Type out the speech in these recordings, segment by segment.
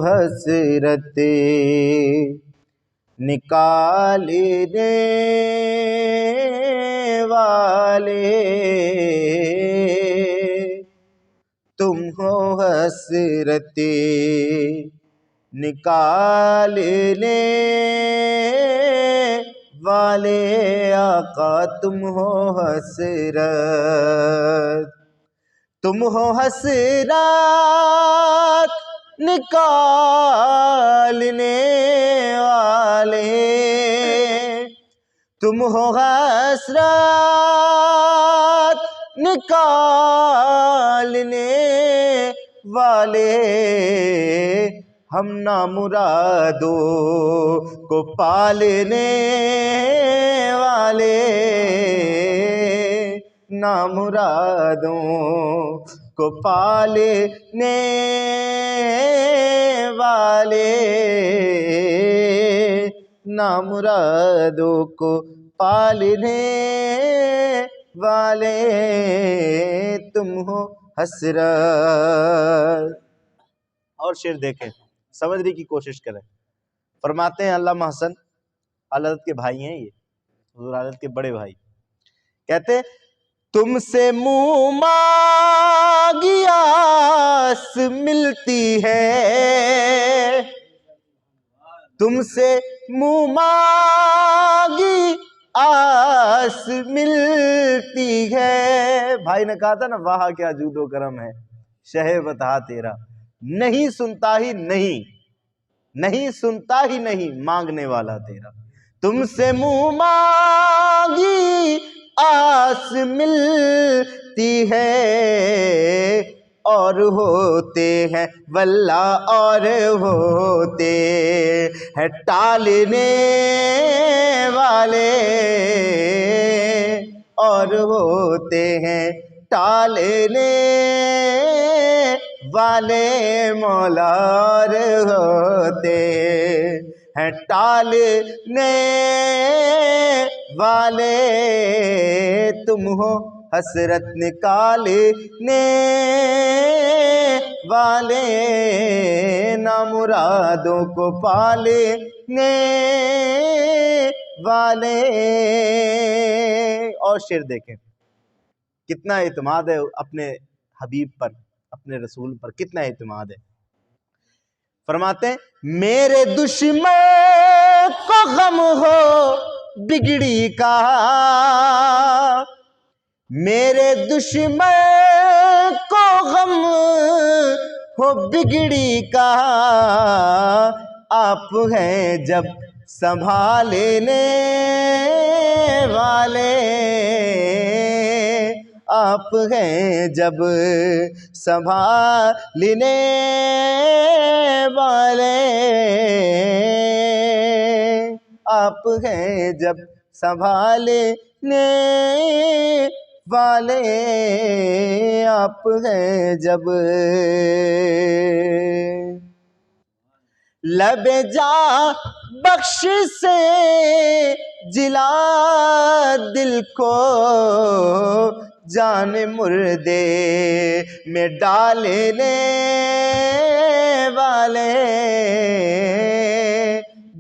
حسرت نکالنے والے تم ہو، حسرت نکالنے والے آقا تم ہو حسرت، تم ہو حسرت نکالنے والے، تم ہو حسرت نکالنے والے، ہم نامرادوں کو پالنے والے، نامرادوں کو پالنے والے، نامرادوں کو پالنے والے تم ہو حسرت۔ اور شعر دیکھیں، سمجھنے کی کوشش کریں۔ فرماتے ہیں علامہ حسن، اعلی حضرت کے بھائی ہیں یہ، حضور اعلی حضرت کے بڑے بھائی، کہتے ہیں تم سے منہ مانگی آس ملتی ہے، تم سے منہ مانگی آس ملتی ہے۔ بھائی نے کہا تھا نا، وہاں کیا جود و کرم ہے شہ بتا تیرا، نہیں سنتا ہی نہیں، نہیں سنتا ہی نہیں مانگنے والا تیرا، تم سے منہ مانگی آس ملتی ہے، اور ہوتے ہیں واللہ اور ہوتے ہیں ٹالنے والے، اور ہوتے ہیں ٹالنے والے مولا، اور ہوتے ہیں ٹالنے والے تم ہو حسرت نکالنے والے، نامرادوں کو پالنے والے۔ اور شعر دیکھیں، کتنا اعتماد ہے اپنے حبیب پر، اپنے رسول پر کتنا اعتماد ہے۔ فرماتے ہیں میرے دشمن کو غم ہو بگڑی کا، میرے دشمن کو غم ہو بگڑی کا، آپ ہیں جب سنبھالنے والے، آپ ہیں جب سنبھالنے والے، آپ ہیں جب سنبھالنے والے، آپ ہیں جب لب جا بخش سے جلا دل کو جان مردے میں ڈالنے والے،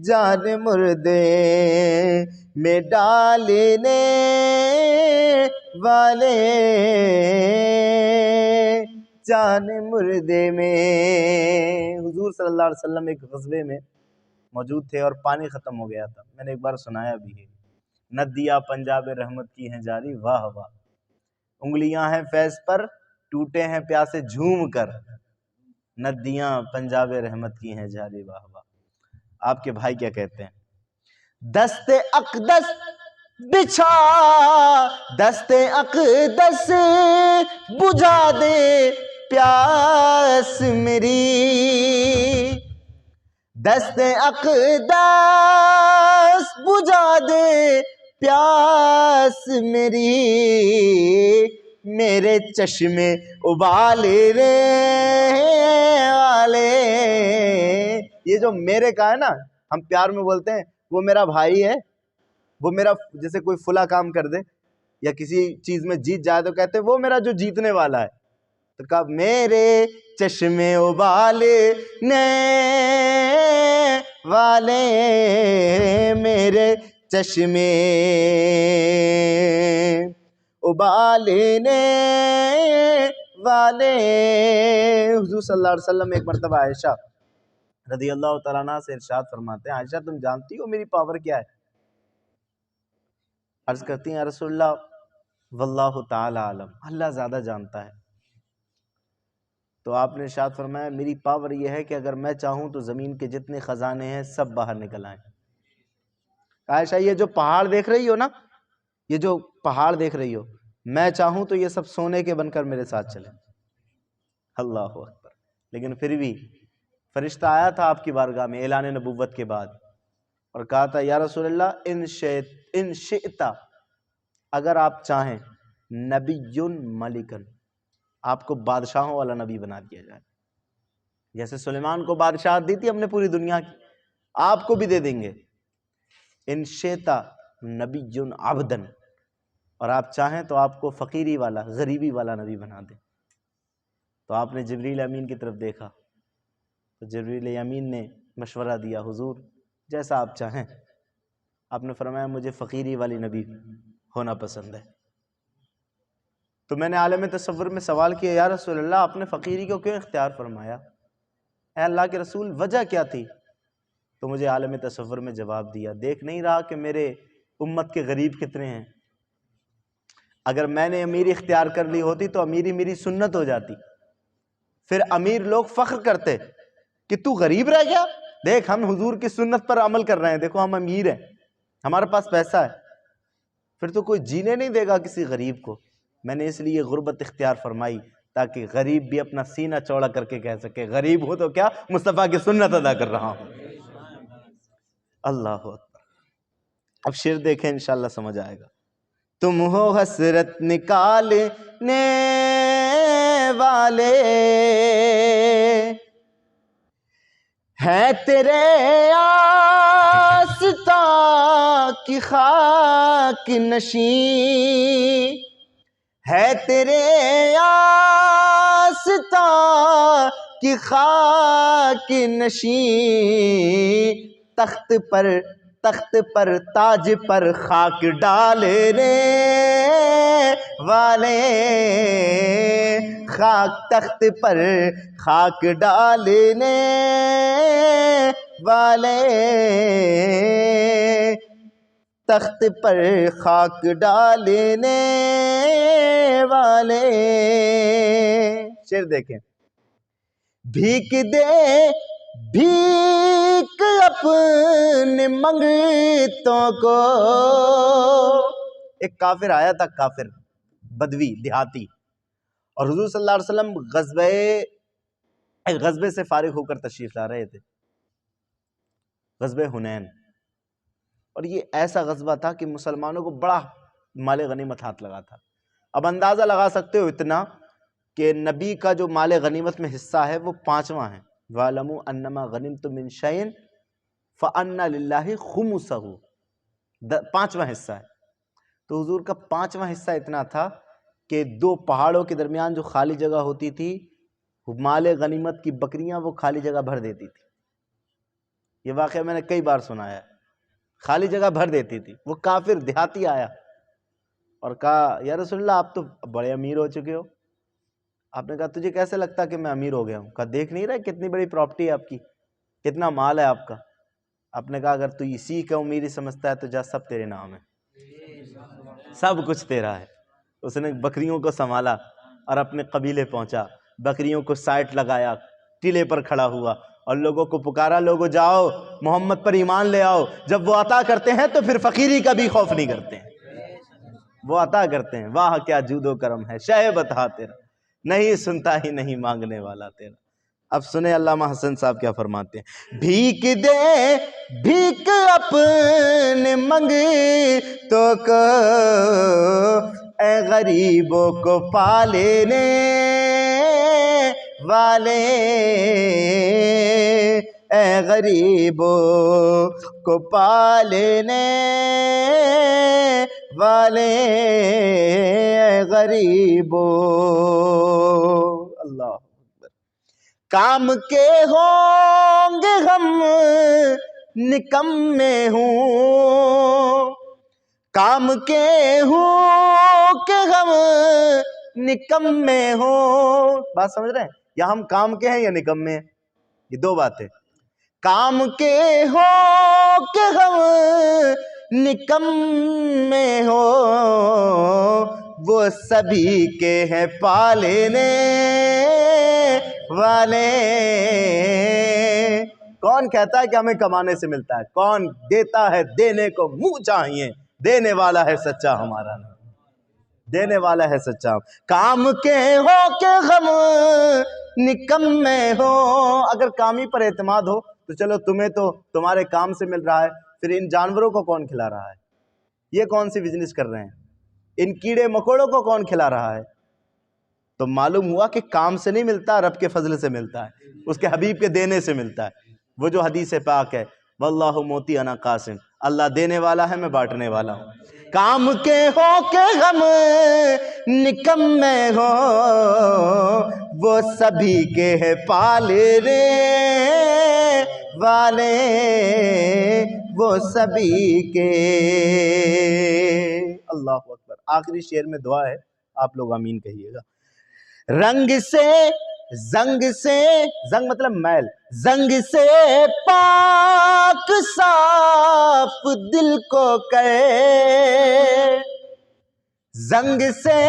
جان مردے میں ڈالنے والے، جان مردے میں۔ حضور صلی اللہ علیہ وسلم ایک غزوے میں موجود تھے اور پانی ختم ہو گیا تھا، میں نے ایک بار سنایا بھی ہے، ندیاں پنجاب رحمت کی ہیں جاری، واہ واہ، انگلیاں ہیں فیض پر ٹوٹے ہیں پیاسے جھوم کر، ندیاں پنجاب رحمت کی ہیں جاری، واہ واہ۔ آپ کے بھائی کیا کہتے ہیں، دست اقدس بچھا دست اقدس بجھا دے پیاس میری، دست اقدس بجھا دے پیاس میری، میرے چشمے ابالنے والے۔ یہ جو میرے کا ہے نا، ہم پیار میں بولتے ہیں وہ میرا بھائی ہے، وہ میرا، جیسے کوئی فلاں کام کر دے یا کسی چیز میں جیت جائے تو کہتے ہیں وہ میرا جو جیتنے والا ہے، تو کہا میرے چشمے ابالنے والے، میرے چشمے ابالنے والے۔ حضور صلی اللہ علیہ وسلم ایک مرتبہ عائشہ رضی اللہ تعالیٰ عنہ سے ارشاد فرماتے ہیں، عائشہ تم جانتی ہو میری پاور کیا ہے؟ عرض کرتی ہیں یا رسول اللہ واللہ تعالی عالم، اللہ زیادہ جانتا ہے۔ تو آپ نے ارشاد فرمایا میری پاور یہ ہے کہ اگر میں چاہوں تو زمین کے جتنے خزانے ہیں سب باہر نکل آئیں۔ عائشہ یہ جو پہاڑ دیکھ رہی ہو نا، یہ جو پہاڑ دیکھ رہی ہو، میں چاہوں تو یہ سب سونے کے بن کر میرے ساتھ چلیں۔ اللہ اکبر۔ لیکن پھر بھی فرشتہ آیا تھا آپ کی بارگاہ میں اعلان نبوت کے بعد اور کہا تھا یا رسول اللہ ان شئت، اگر آپ چاہیں، نبی ملکن، آپ کو بادشاہوں والا نبی بنا دیا جائے۔ جیسے سلیمان کو بادشاہت دی تھی ہم نے پوری دنیا کی، آپ کو بھی دے دیں گے۔ ان شئت نبی عبدن، اور آپ چاہیں تو آپ کو فقیری والا، غریبی والا نبی بنا دیں۔ تو آپ نے جبریل امین کی طرف دیکھا تو جبریل امین نے مشورہ دیا حضور جیسا آپ چاہیں۔ آپ نے فرمایا مجھے فقیری والی نبی ہونا پسند ہے۔ تو میں نے عالم تصور میں سوال کیا یا رسول اللہ آپ نے فقیری کو کیوں اختیار فرمایا؟ اے اللہ کے رسول وجہ کیا تھی؟ تو مجھے عالم تصور میں جواب دیا، دیکھ نہیں رہا کہ میرے امت کے غریب کتنے ہیں؟ اگر میں نے امیری اختیار کر لی ہوتی تو امیری میری سنت ہو جاتی، پھر امیر لوگ فخر کرتے کہ تو غریب رہ گیا، دیکھ ہم حضور کی سنت پر عمل کر رہے ہیں، دیکھو ہم امیر ہیں، ہمارے پاس پیسہ ہے، پھر تو کوئی جینے نہیں دے گا کسی غریب کو۔ میں نے اس لیے غربت اختیار فرمائی تاکہ غریب بھی اپنا سینہ چوڑا کر کے کہہ سکے غریب ہو تو کیا، مصطفیٰ کی سنت ادا کر رہا ہوں۔ اللہ اکبر۔ اب شعر دیکھیں انشاءاللہ سمجھ آئے گا۔ تم ہو حسرت نکالنے والے، ہے تیرے آستاں کی خاک نشین، ہے تیرے آستاں کی خاک نشین، تخت پر تاج پر خاک ڈالنے والے، خاک تخت پر خاک ڈالنے والے، تخت پر خاک ڈالنے والے۔ شعر دیکھیں، بھیک دے بھیک اپنے منگتوں کو۔ ایک کافر آیا تھا، کافر بدوی دیہاتی، اور حضور صلی اللہ علیہ وسلم غزبے سے فارغ ہو کر تشریف لا رہے تھے، غزوہ حنین۔ اور یہ ایسا غزوہ تھا کہ مسلمانوں کو بڑا مال غنیمت ہاتھ لگا تھا۔ اب اندازہ لگا سکتے ہو اتنا کہ نبی کا جو مال غنیمت میں حصہ ہے وہ 5واں ہے۔ وَاعْلَمُوا أَنَّمَا غَنِمْتُم مِّن شَيْءٍ فَأَنَّ لِلَّهِ خُمُسَهُ، 5واں حصہ ہے۔ تو حضور کا 5واں حصہ اتنا تھا کہ 2 پہاڑوں کے درمیان جو خالی جگہ ہوتی تھی، مال غنیمت کی بکریاں وہ خالی جگہ بھر دیتی تھی۔ یہ واقعہ میں نے کئی بار سنایا ہے، خالی جگہ بھر دیتی تھی۔ وہ کافر دیہاتی آیا اور کہا یا رسول اللہ آپ تو بڑے امیر ہو چکے ہو۔ آپ نے کہا تجھے کیسے لگتا کہ میں امیر ہو گیا ہوں؟ کہا دیکھ نہیں رہا کتنی بڑی پراپرٹی ہے آپ کی، کتنا مال ہے آپ کا۔ آپ نے کہا اگر تو اسی کا امیری سمجھتا ہے تو جا، سب تیرے نام ہے، سب کچھ تیرا ہے۔ اس نے بکریوں کو سنبھالا اور اپنے قبیلے پہنچا، بکریوں کو سائٹ لگایا، ٹیلے پر کھڑا ہوا اور لوگوں کو پکارا، لوگوں جاؤ محمد پر ایمان لے آؤ۔ جب وہ عطا کرتے ہیں تو پھر فقیری کا بھی خوف نہیں کرتے ہیں، وہ عطا کرتے ہیں۔ واہ کیا جود و کرم ہے شہ بتا تیرا، نہیں سنتا ہی نہیں مانگنے والا تیرا۔ اب سنیں علامہ حسن صاحب کیا فرماتے ہیں، بھیک دے بھیک اپنے منگتوں کو، اے غریبوں کو پالنے والے، اے غریبوں کو پالنے والے، اے غریبوں۔ کام کے ہوں گے غم نکمے ہوں، کام کے ہوں کہ غم نکمے ہوں. بات سمجھ رہے ہیں؟ یا ہم کام کے ہیں یا نکمے ہیں، یہ دو باتیں. کام کے ہو کہ غم نکمے ہو، وہ سبھی کے ہیں پالنے والے. کون کہتا ہے کہ ہمیں کمانے سے ملتا ہے؟ کون دیتا ہے؟ دینے کو منہ چاہیے، دینے والا ہے سچا ہمارا، دینے والا ہے سچا. کام کے ہو کہ غم نکمے ہو. اگر کام ہی پر اعتماد ہو تو چلو تمہیں تو تمہارے کام سے مل رہا ہے، پھر ان جانوروں کو کون کھلا رہا ہے؟ یہ کون سی بزنس کر رہے ہیں؟ ان کیڑے مکوڑوں کو کون کھلا رہا ہے؟ تو معلوم ہوا کہ کام سے نہیں ملتا، رب کے فضل سے ملتا ہے، اس کے حبیب کے دینے سے ملتا ہے. وہ جو حدیث پاک ہے، واللہ موتی انا قاسم، اللہ دینے والا ہے، میں بانٹنے والا ہوں. کام کے ہو کہ غم نکمے ہو، وہ سبھی کے ہیں پالنے والے، وہ سبھی کے. اللہ اکبر. آخری شعر میں دعا ہے، آپ لوگ آمین کہیے گا. رنگ سے زنگ سے، زنگ مطلب میل، زنگ سے پاک صاف دل کو کرے، زنگ سے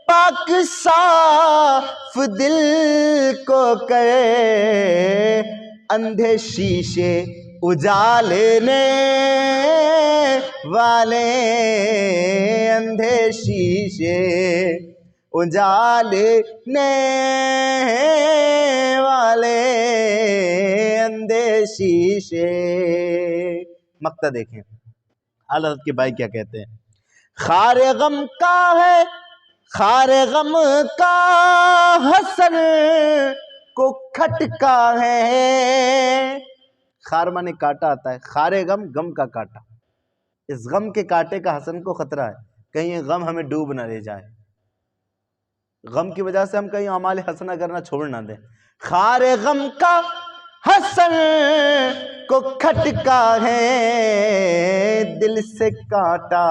پاک صاف دل کو کرے، اندھے شیشے اجالنے والے، اندھے شیشے اجالنے والے، اندھے شیشے. مقطع دیکھیں حضرت کے بھائی کیا کہتے ہیں. خار غم کا ہے، خار غم کا حسن کو کھٹکا ہے. خار مانے کانٹا آتا ہے، خار غم غم کا کانٹا. اس غم کے کانٹے کا حسن کو خطرہ ہے، کہیں یہ غم ہمیں ڈوب نہ لے جائے، غم کی وجہ سے ہم کہیں اعمال حسنہ کرنا چھوڑ نہ دیں. خار غم کا حسن کو کھٹکا ہے، دل سے کانٹا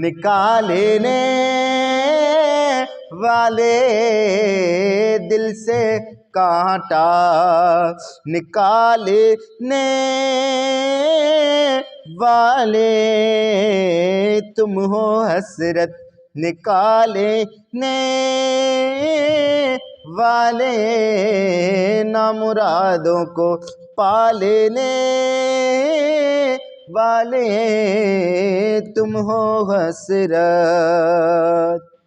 نکالنے والے، دل سے کانٹا نکالنے والے، تم ہو حسرت نکالنے والے، نامرادوں کو پالنے والے، تم ہو حسرت